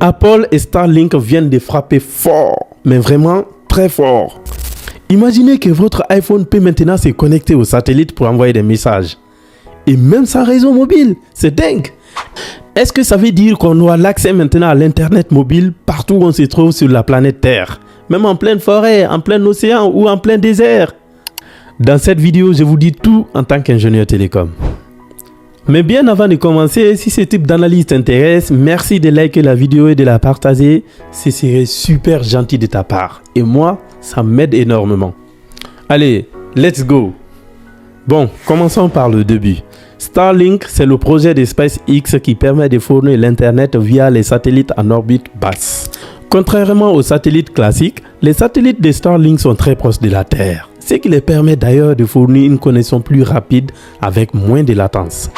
Apple et Starlink viennent de frapper fort, mais vraiment très fort. Imaginez que votre iPhone peut maintenant se connecter au satellite pour envoyer des messages. Et même sans réseau mobile, c'est dingue. Est-ce que ça veut dire qu'on aura l'accès maintenant à l'internet mobile partout où on se trouve sur la planète Terre? Même en pleine forêt, en plein océan ou en plein désert? Dans cette vidéo, je vous dis tout en tant qu'ingénieur télécom. Mais bien avant de commencer, si ce type d'analyse t'intéresse, merci de liker la vidéo et de la partager. Ce serait super gentil de ta part. Et moi, ça m'aide énormément. Allez, let's go! Bon, commençons par le début. Starlink, c'est le projet de SpaceX qui permet de fournir l'Internet via les satellites en orbite basse. Contrairement aux satellites classiques, les satellites de Starlink sont très proches de la Terre, ce qui les permet d'ailleurs de fournir une connexion plus rapide avec moins de latence.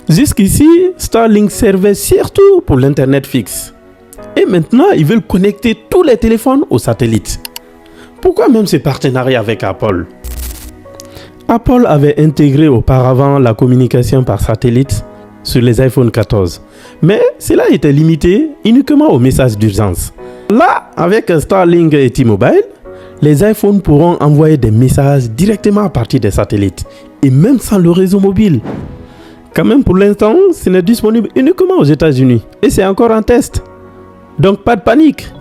Jusqu'ici, Starlink servait surtout pour l'Internet fixe. Et maintenant, ils veulent connecter tous les téléphones aux satellites. Pourquoi même ce partenariat avec Apple? Apple avait intégré auparavant la communication par satellite sur les iPhone 14. Mais cela était limité uniquement aux messages d'urgence. Là, avec Starlink et T-Mobile, les iPhones pourront envoyer des messages directement à partir des satellites et même sans le réseau mobile. Quand même, pour l'instant, ce n'est disponible uniquement aux États-Unis et c'est encore en test. Donc, pas de panique.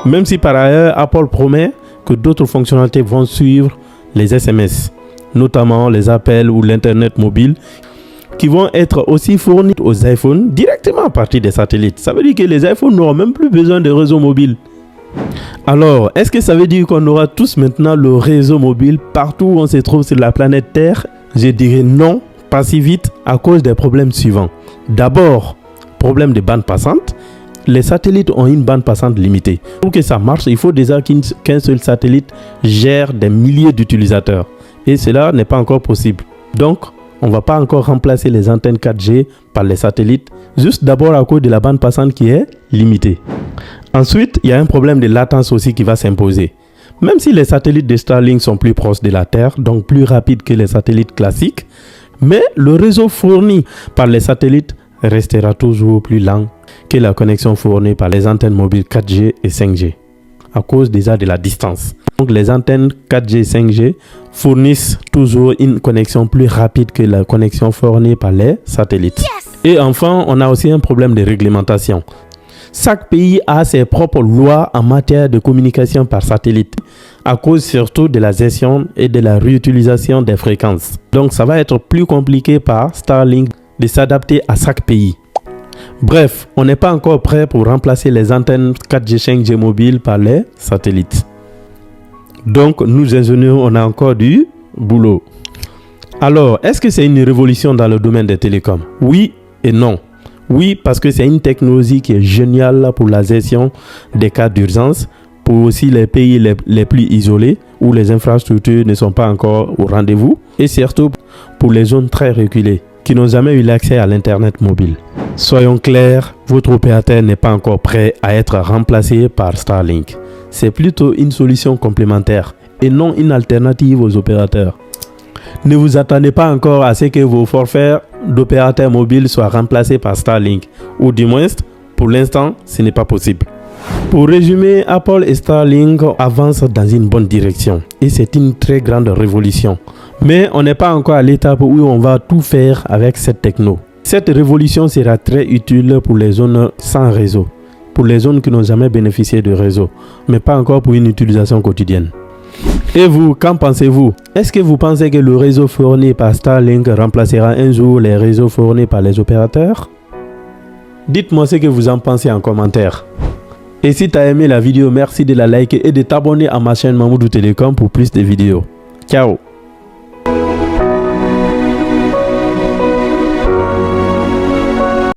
Même si par ailleurs, Apple promet que d'autres fonctionnalités vont suivre les SMS, notamment les appels ou l'Internet mobile, qui vont être aussi fournis aux iPhones directement à partir des satellites. Ça veut dire que les iPhones n'auront même plus besoin de réseau mobile. Alors, est-ce que ça veut dire qu'on aura tous maintenant le réseau mobile partout où on se trouve sur la planète Terre? Je dirais non, pas si vite, à cause des problèmes suivants. D'abord, problème de bande passante. Les satellites ont une bande passante limitée. Pour que ça marche, il faut déjà qu'un seul satellite gère des milliers d'utilisateurs. Et cela n'est pas encore possible. Donc, on ne va pas encore remplacer les antennes 4G par les satellites, juste d'abord à cause de la bande passante qui est limitée. Ensuite, il y a un problème de latence aussi qui va s'imposer. Même si les satellites de Starlink sont plus proches de la Terre, donc plus rapides que les satellites classiques, mais le réseau fourni par les satellites restera toujours plus lent que la connexion fournie par les antennes mobiles 4G et 5G, à cause déjà de la distance. Donc les antennes 4G et 5G fournissent toujours une connexion plus rapide que la connexion fournie par les satellites. Yes! Et enfin, on a aussi un problème de réglementation. Chaque pays a ses propres lois en matière de communication par satellite, à cause surtout de la gestion et de la réutilisation des fréquences. Donc ça va être plus compliqué par Starlink de s'adapter à chaque pays. Bref, on n'est pas encore prêt pour remplacer les antennes 4G 5G mobiles par les satellites. Donc nous ingénieurs, on a encore du boulot. Alors, est-ce que c'est une révolution dans le domaine des télécoms? Oui et non. Oui, parce que c'est une technologie qui est géniale pour la gestion des cas d'urgence, pour aussi les pays les plus isolés où les infrastructures ne sont pas encore au rendez-vous, et surtout pour les zones très reculées qui n'ont jamais eu l'accès à l'Internet mobile. Soyons clairs, votre opérateur n'est pas encore prêt à être remplacé par Starlink. C'est plutôt une solution complémentaire et non une alternative aux opérateurs. Ne vous attendez pas encore à ce que vos forfaits d'opérateurs mobiles soient remplacés par Starlink, ou du moins, pour l'instant, ce n'est pas possible. Pour résumer, Apple et Starlink avancent dans une bonne direction et c'est une très grande révolution. Mais on n'est pas encore à l'étape où on va tout faire avec cette techno. Cette révolution sera très utile pour les zones sans réseau, pour les zones qui n'ont jamais bénéficié de réseau, mais pas encore pour une utilisation quotidienne. Et vous, qu'en pensez-vous? Est-ce que vous pensez que le réseau fourni par Starlink remplacera un jour les réseaux fournis par les opérateurs? Dites-moi ce que vous en pensez en commentaire. Et si tu as aimé la vidéo, merci de la liker et de t'abonner à ma chaîne Mamoudou Télécom pour plus de vidéos. Ciao!